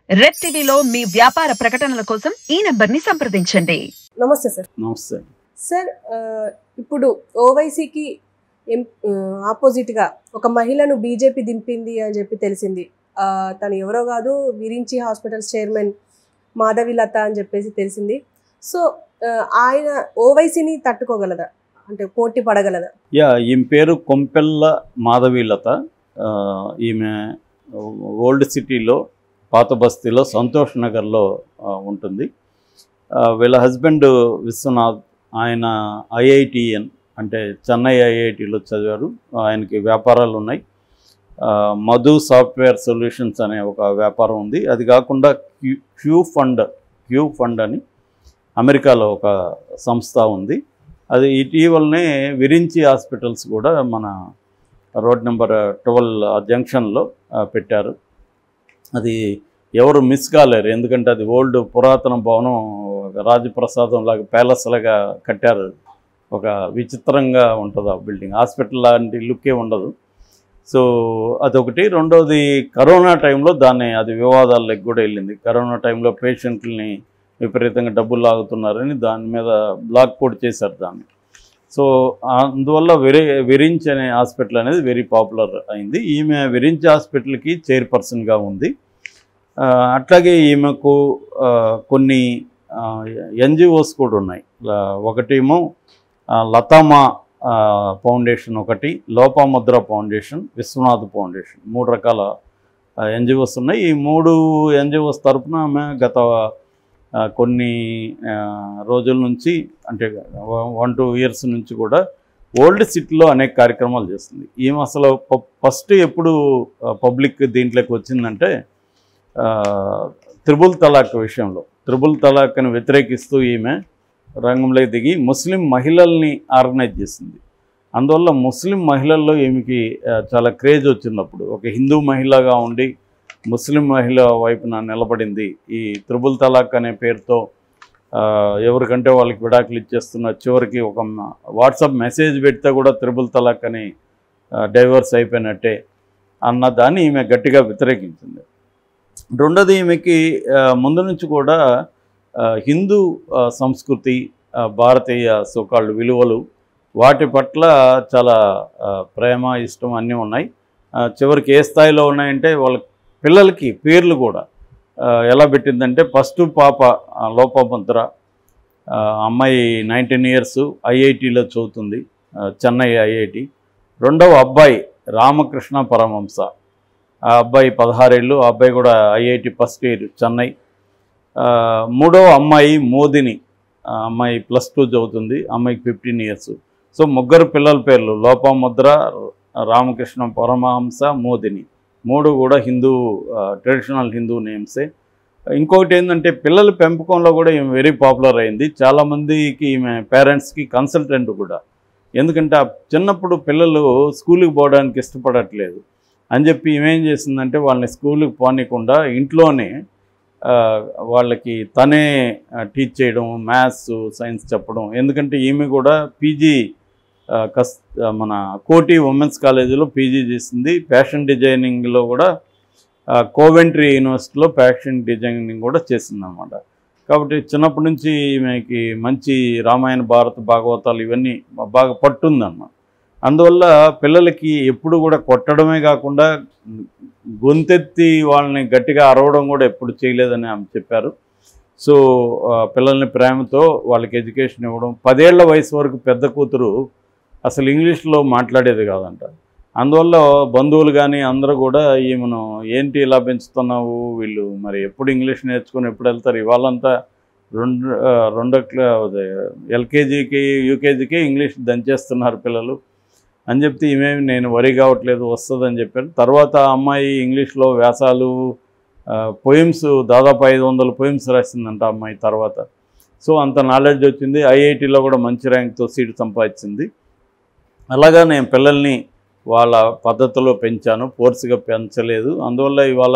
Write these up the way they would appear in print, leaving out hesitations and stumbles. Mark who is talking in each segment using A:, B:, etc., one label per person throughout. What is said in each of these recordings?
A: Red టీవీలో మీ వ్యాపార ప్రకటనల కోసం ఈ నంబర్ని సంప్రదించండి.
B: నమస్తే సార్.
C: నమస్తే
B: సార్, ఇప్పుడు ఓవైసీకి ఆపోజిట్గా ఒక మహిళను బీజేపీ దింపింది అని చెప్పి తెలిసింది. తను ఎవరో కాదు, విరించి హాస్పిటల్స్ చైర్మన్ మాధవిలత అని చెప్పేసి తెలిసింది. సో ఆయన ఓవైసీని తట్టుకోగలదా, అంటే పోటీ పడగలదా?
C: ఈమె పేరు కొంపెల్ల మాధవీలత. ఈమె ఓల్డ్ సిటీలో పాత బస్తీలో సంతోష్ నగర్లో ఉంటుంది. వీళ్ళ హస్బెండ్ విశ్వనాథ్, ఆయన ఐఐటిఎన్ అంటే చెన్నై ఐఐటిలో చదివారు. ఆయనకి వ్యాపారాలు ఉన్నాయి. మధు సాఫ్ట్వేర్ సొల్యూషన్స్ అనే ఒక వ్యాపారం ఉంది. అది కాకుండా క్యూ ఫండ్ అని అమెరికాలో ఒక సంస్థ ఉంది. అది ఇటీవలనే విరించి హాస్పిటల్స్ కూడా మన రోడ్ నెంబర్ 12 జంక్షన్లో పెట్టారు. అది ఎవరు మిస్ కాలేరు, ఎందుకంటే అది ఓల్డ్ పురాతన భవనం, రాజప్రసాదం లాగా ప్యాలెస్ లాగా కట్టారు. ఒక విచిత్రంగా ఉంటుంది ఆ బిల్డింగ్. హాస్పిటల్ లాంటి లుక్కే ఉండదు. సో అదొకటి. రెండోది, కరోనా టైంలో అది వివాదాల్లోకి కూడా వెళ్ళింది. కరోనా టైంలో పేషెంట్లని విపరీతంగా డబ్బులు లాగుతున్నారని దాని మీద బ్లాక్ కూడా చేశారు దాన్ని. సో అందువల్ల విరించి అనే హాస్పిటల్ అనేది వెరీ పాపులర్ అయింది. ఈమె విరించి హాస్పిటల్కి చైర్పర్సన్గా ఉంది. అట్లాగే ఈమెకు కొన్ని ఎన్జిఓస్ కూడా ఉన్నాయి. ఒకటేమో లతామా ఫౌండేషన్, ఒకటి లోపాముద్ర ఫౌండేషన్, విశ్వనాథ్ ఫౌండేషన్, 3 రకాల ఎన్జిఓస్ ఉన్నాయి. ఈ 3 ఎన్జిఓస్ తరఫున ఆమె గత కొన్ని రోజుల నుంచి, అంటే 1-2 ఇయర్స్ నుంచి కూడా ఓల్డ్ సిటీలో అనేక కార్యక్రమాలు చేస్తుంది. ఈమె అసలు ఫస్ట్ ఎప్పుడు పబ్లిక్ దీంట్లోకి వచ్చిందంటే త్రిబుల్ తలాక్ విషయంలో. త్రిబుల్ తలాక్ని వ్యతిరేకిస్తూ ఈమె రంగంలోకి దిగి ముస్లిం మహిళల్ని ఆర్గనైజ్ చేసింది. అందువల్ల ముస్లిం మహిళల్లో ఈమెకి చాలా క్రేజ్ వచ్చినప్పుడు ఒక హిందూ మహిళగా ఉండి ముస్లిం మహిళ వైపున నిలబడింది. ఈ త్రిబుల్ తలాక్ అనే పేరుతో ఎవరికంటే వాళ్ళకి విడాకులు ఇచ్చేస్తున్న, చివరికి ఒక వాట్సాప్ మెసేజ్ పెడితే కూడా త్రిబుల్ తలాక్ అని డైవర్స్ అయిపోయినట్టే అన్న దాన్ని ఈమె గట్టిగా వ్యతిరేకించింది. రెండోది, ఈమెకి ముందు నుంచి కూడా హిందూ సంస్కృతి, భారతీయ సోకాళ్ళు విలువలు, వాటి పట్ల చాలా ప్రేమ, ఇష్టం అన్నీ ఉన్నాయి. చివరికి ఏ స్థాయిలో ఉన్నాయంటే వాళ్ళ పిల్లలకి పేర్లు కూడా ఎలా పెట్టిందంటే, ఫస్ట్ పాప లోపాముద్ర, అమ్మాయి 19 ఇయర్స్, ఐఐటిలో చదువుతుంది, చెన్నై ఐఐటి. రెండవ అబ్బాయి రామకృష్ణ పరమహంస, ఆ అబ్బాయి 16 ఏళ్ళు, ఆ అబ్బాయి కూడా ఐఐటి ఫస్ట్ ఇయర్ చెన్నై. మూడవ అమ్మాయి మోదిని, అమ్మాయి +2 చదువుతుంది, అమ్మాయికి 15 ఇయర్స్. సో 3 పిల్లల పేర్లు లోపాముద్ర, రామకృష్ణ పరమహంస, మోదిని, 3 కూడా హిందూ, ట్రెడిషనల్ హిందూ నేమ్సే. ఇంకొకటి ఏంటంటే పిల్లల పెంపకంలో కూడా ఈమె వెరీ పాపులర్ అయింది. చాలామందికి ఈమె పేరెంట్స్కి కన్సల్టెంట్ కూడా. ఎందుకంటే చిన్నప్పుడు పిల్లలు స్కూల్కి పోవడానికి ఇష్టపడట్లేదు అని చెప్పి ఈమెం చేసిందంటే వాళ్ళని స్కూల్కి పోనీయకుండా ఇంట్లోనే వాళ్ళకి తనే టీచ్ చేయడం, మ్యాథ్స్, సైన్స్ చెప్పడం. ఎందుకంటే ఈమె కూడా పీజీ మన కోటి ఉమెన్స్ కాలేజీలో పీజీ చేసింది. ఫ్యాషన్ డిజైనింగ్లో కూడా కోవెంట్రీ యూనివర్సిటీలో ఫ్యాషన్ డిజైనింగ్ కూడా చేసిందన్నమాట. కాబట్టి చిన్నప్పటి నుంచి ఈమెకి మంచి రామాయణ, భారత, భాగవతాలు ఇవన్నీ బాగా పట్టుందన్నమాట. అందువల్ల పిల్లలకి ఎప్పుడు కూడా కొట్టడమే కాకుండా గొంతెత్తి వాళ్ళని గట్టిగా అరవడం కూడా ఎప్పుడు చేయలేదని ఆమె చెప్పారు. సో పిల్లల్ని ప్రేమతో వాళ్ళకి ఎడ్యుకేషన్ ఇవ్వడం. 10 ఏళ్ల వయసు వరకు పెద్ద కూతురు అసలు ఇంగ్లీష్లో మాట్లాడేది కాదంట. అందువల్ల బంధువులు కానీ అందరూ కూడా ఈమెను ఏంటి ఇలా పెంచుతున్నావు, వీళ్ళు మరి ఎప్పుడు ఇంగ్లీష్ నేర్చుకొని ఎప్పుడు వెళ్తారు, ఇవాళంతా రెండో ఎల్కేజీకి యూకేజీకి ఇంగ్లీష్ దంచేస్తున్నారు పిల్లలు అని చెప్తే ఈమెమి నేను వరి కావట్లేదు, వస్తుందని చెప్పారు. తర్వాత అమ్మాయి ఇంగ్లీష్లో వ్యాసాలు, పోయిమ్స్ దాదాపు 500 పోయిమ్స్ రాసిందంట అమ్మాయి తర్వాత. సో అంత నాలెడ్జ్ వచ్చింది. ఐఐటిలో కూడా మంచి ర్యాంక్తో సీట్ సంపాదించింది. అలాగా నేను పిల్లల్ని వాళ్ళ పద్ధతిలో పెంచాను, ఫోర్స్గా పెంచలేదు. అందువల్ల ఇవాళ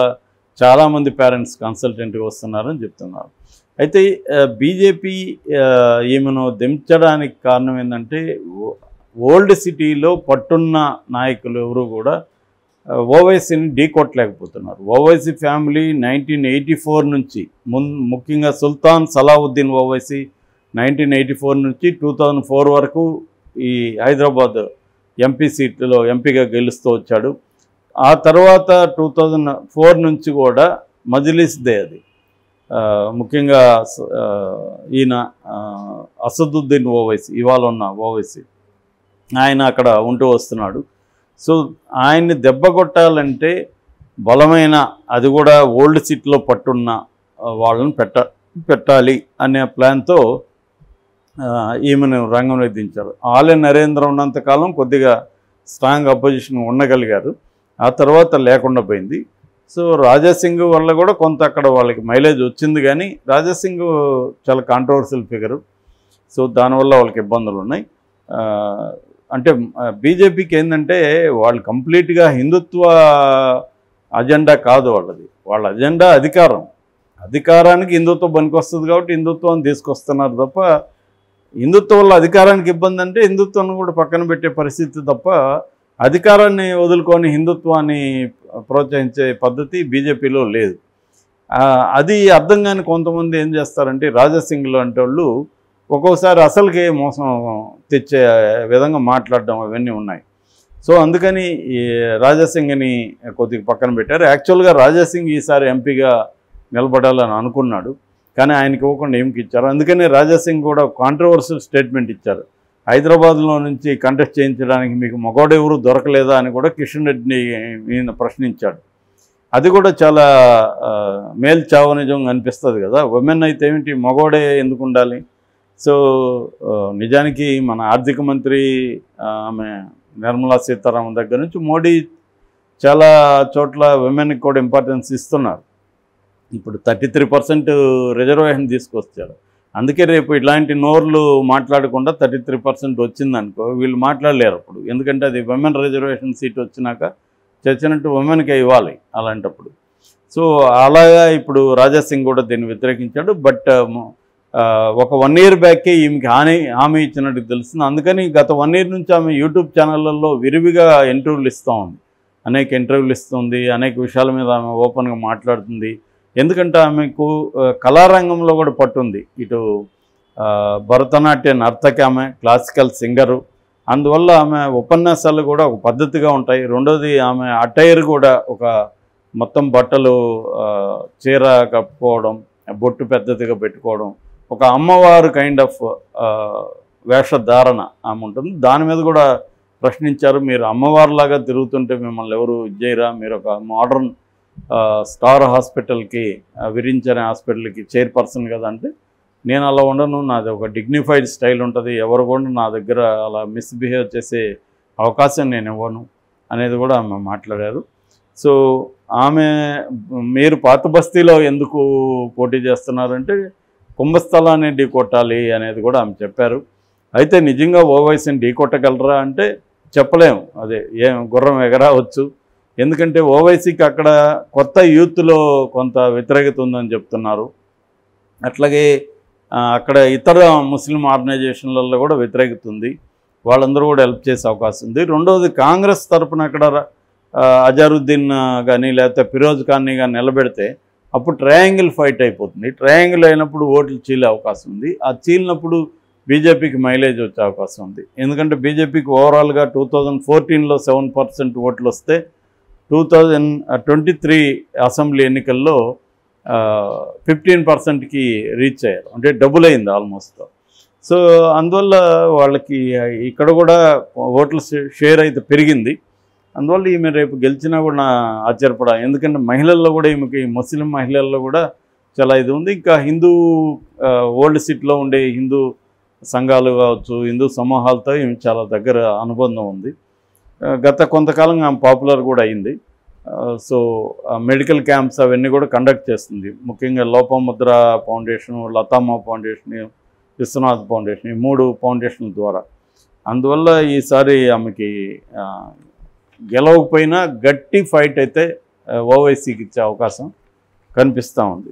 C: చాలామంది పేరెంట్స్ కన్సల్టెంట్గా వస్తున్నారని చెప్తున్నారు. అయితే బీజేపీ ఈమెను దించడానికి కారణం ఏంటంటే ఓల్డ్ సిటీలో పట్టున్న నాయకులు ఎవరు కూడా ఓవైసీని ఢీకొట్టలేకపోతున్నారు. ఓవైసీ ఫ్యామిలీ 1984 నుంచి ముఖ్యంగా సుల్తాన్ సలావుద్దీన్ ఓవైసీ 1984 నుంచి 2004 వరకు ఈ హైదరాబాద్ ఎంపీ సీట్లో ఎంపీగా గెలుస్తూ వచ్చాడు. ఆ తర్వాత 2004 నుంచి కూడా మజ్లిస్దే అది. ముఖ్యంగా ఈయన అసదుద్దీన్ ఓవైసీ, ఇవాళ ఉన్న ఓవైసీ, ఆయన అక్కడ ఉంటూ వస్తున్నాడు. సో ఆయన్ని దెబ్బ కొట్టాలంటే బలమైన, అది కూడా ఓల్డ్ సీట్లో పట్టున్న వాళ్ళని పెట్టాలి అనే ప్లాన్తో ఈమెను రంగంలోకి దించారు. ఆలే నరేంద్ర ఉన్నంతకాలం కొద్దిగా స్ట్రాంగ్ అపోజిషన్ ఉండగలిగారు. ఆ తర్వాత లేకుండా పోయింది. సో రాజాసింగ్ వల్ల కూడా కొంత అక్కడ వాళ్ళకి మైలేజ్ వచ్చింది, కానీ రాజాసింగ్ చాలా కాంట్రవర్షియల్ ఫిగరు. సో దానివల్ల వాళ్ళకి ఇబ్బందులు ఉన్నాయి. అంటే బీజేపీకి ఏంటంటే వాళ్ళు కంప్లీట్గా హిందుత్వ అజెండా కాదు వాళ్ళది. వాళ్ళ అజెండా అధికారానికి హిందుత్వం పనికొస్తుంది కాబట్టి హిందుత్వాన్ని తీసుకొస్తున్నారు తప్ప, హిందుత్వం వల్ల అధికారానికి ఇబ్బంది అంటే హిందుత్వాన్ని కూడా పక్కన పెట్టే పరిస్థితి తప్ప, అధికారాన్ని వదులుకొని హిందుత్వాన్ని ప్రోత్సహించే పద్ధతి బీజేపీలో లేదు. అది అర్థం కాని కొంతమంది ఏం చేస్తారంటే రాజాసింగ్లో అంటే వాళ్ళు ఒక్కోసారి అసలుకే మోసం తెచ్చే విధంగా మాట్లాడడం అవన్నీ ఉన్నాయి. సో అందుకని ఈ రాజాసింగ్ని కొద్దిగా పక్కన పెట్టారు. యాక్చువల్గా రాజాసింగ్ ఈసారి ఎంపీగా నిలబడాలని అనుకున్నాడు, కానీ ఆయనకి ఇవ్వకుండా ఏమికి ఇచ్చారు. అందుకని రాజాసింగ్ కూడా కాంట్రవర్షియల్ స్టేట్మెంట్ ఇచ్చారు. హైదరాబాద్లో నుంచి కంటెస్ట్ చేయించడానికి మీకు మగోడెవరు దొరకలేదా అని కూడా కిషన్ రెడ్డిని ఈయన ప్రశ్నించాడు. అది కూడా చాలా మేల్చావనిజంగా అనిపిస్తుంది కదా. ఉమెన్ అయితే ఏమిటి, మగోడే ఎందుకు ఉండాలి? సో నిజానికి మన ఆర్థిక మంత్రి ఆమె నిర్మలా సీతారామన్ దగ్గర నుంచి మోడీ చాలా చోట్ల ఉమెన్కి కూడా ఇంపార్టెన్స్ ఇస్తున్నారు. ఇప్పుడు 33% రిజర్వేషన్ తీసుకొచ్చారు. అందుకే రేపు ఇట్లాంటి నోర్లు మాట్లాడకుండా 33% వచ్చిందనుకో, వీళ్ళు మాట్లాడలేరు అప్పుడు. ఎందుకంటే అది ఉమెన్ రిజర్వేషన్ సీట్ వచ్చినాక చచ్చినట్టు ఉమెన్కే ఇవ్వాలి అలాంటప్పుడు. సో అలాగా ఇప్పుడు రాజాసింగ్ కూడా దీన్ని వ్యతిరేకించాడు. బట్ ఒక 1 year బ్యాకే ఈమెకి హామీ ఇచ్చినట్టు తెలుస్తుంది. అందుకని గత 1 year నుంచి ఆమె యూట్యూబ్ ఛానళ్ళల్లో విరివిగా ఇంటర్వ్యూలు ఇస్తూ ఉంది, అనేక ఇంటర్వ్యూలు ఇస్తుంది, అనేక విషయాల మీద ఆమె ఓపెన్గా మాట్లాడుతుంది. ఎందుకంటే ఆమెకు కళారంగంలో కూడా పట్టుంది. ఇటు భరతనాట్య నర్తకి, ఆమె క్లాసికల్ సింగరు. అందువల్ల ఆమె ఉపన్యాసాలు కూడా ఒక పద్ధతిగా ఉంటాయి. రెండోది ఆమె అటైర్ కూడా ఒక మొత్తం బట్టలు, చీర కప్పుకోవడం, బొట్టు పెద్దదిగా పెట్టుకోవడం, ఒక అమ్మవారు కైండ్ ఆఫ్ వేషధారణ ఆమె ఉంటుంది. దాని మీద కూడా ప్రశ్నించారు. మీరు అమ్మవారిలాగా తిరుగుతుంటే మిమ్మల్ని ఎవరు చేయరా? మీరు ఒక మోడర్న్ స్టార్ హాస్పిటల్కి, విరించనే హాస్పిటల్కి చైర్పర్సన్ కదా అంటే, నేను అలా ఉండను, నాది ఒక డిగ్నిఫైడ్ స్టైల్ ఉంటుంది, ఎవరు కూడా నా దగ్గర అలా మిస్బిహేవ్ చేసే అవకాశం నేను ఇవ్వను అనేది కూడా ఆమె మాట్లాడారు. సో ఆమె మీరు పాత బస్తీలో ఎందుకు పోటీ చేస్తున్నారంటే కుంభస్థలాన్ని ఢీకొట్టాలి అనేది కూడా ఆమె చెప్పారు. అయితే నిజంగా ఓవైసీని ఢీకొట్టగలరా అంటే చెప్పలేము. అదే గుర్రం ఎగరావచ్చు. ఎందుకంటే ఓవైసీకి అక్కడ కొత్త యూత్లో కొంత వ్యతిరేకత ఉందని చెప్తున్నారు. అట్లాగే అక్కడ ఇతర ముస్లిం ఆర్గనైజేషన్లలో కూడా వ్యతిరేకత ఉంది. వాళ్ళందరూ కూడా హెల్ప్ చేసే అవకాశం ఉంది. రెండవది కాంగ్రెస్ తరఫున అక్కడ అజారుద్దీన్ కానీ లేకపోతే ఫిరోజ్ ఖాన్ని కానీ నిలబెడితే అప్పుడు ట్రయాంగిల్ ఫైట్ అయిపోతుంది. ట్రయాంగిల్ అయినప్పుడు ఓట్లు చీలే అవకాశం ఉంది. ఆ చీలినప్పుడు బీజేపీకి మైలేజ్ వచ్చే అవకాశం ఉంది. ఎందుకంటే బీజేపీకి ఓవరాల్గా 2014లో 7% ఓట్లు వస్తే 2023 అసెంబ్లీ ఎన్నికల్లో 15%కి రీచ్ అయ్యారు. అంటే డబుల్ అయింది ఆల్మోస్ట్. సో అందువల్ల వాళ్ళకి ఇక్కడ కూడా ఓట్ల షేర్ అయితే పెరిగింది. అందువల్ల ఈమె రేపు గెలిచినా కూడా ఆశ్చర్యపడా. ఎందుకంటే మహిళల్లో కూడా ఈమెకి, ముస్లిం మహిళల్లో కూడా చాలా ఇది ఉంది. ఇంకా హిందూ ఓల్డ్ సిటీలో ఉండే హిందూ సంఘాలు కావచ్చు, హిందూ సమూహాలతో ఈమె చాలా దగ్గర అనుబంధం ఉంది. గత కొంతకాలంగా ఆమె పాపులర్ కూడా అయింది. సో మెడికల్ క్యాంప్స్ అవన్నీ కూడా కండక్ట్ చేస్తుంది. ముఖ్యంగా లోపముద్ర ఫౌండేషన్, లతామా ఫౌండేషన్, విశ్వనాథ్ ఫౌండేషన్, ఈ 3 ఫౌండేషన్ల ద్వారా. అందువల్ల ఈసారి ఆమెకి గెలవకపోయినా గట్టి ఫైట్ అయితే ఓవైసీకి ఇచ్చే అవకాశం కనిపిస్తూ ఉంది.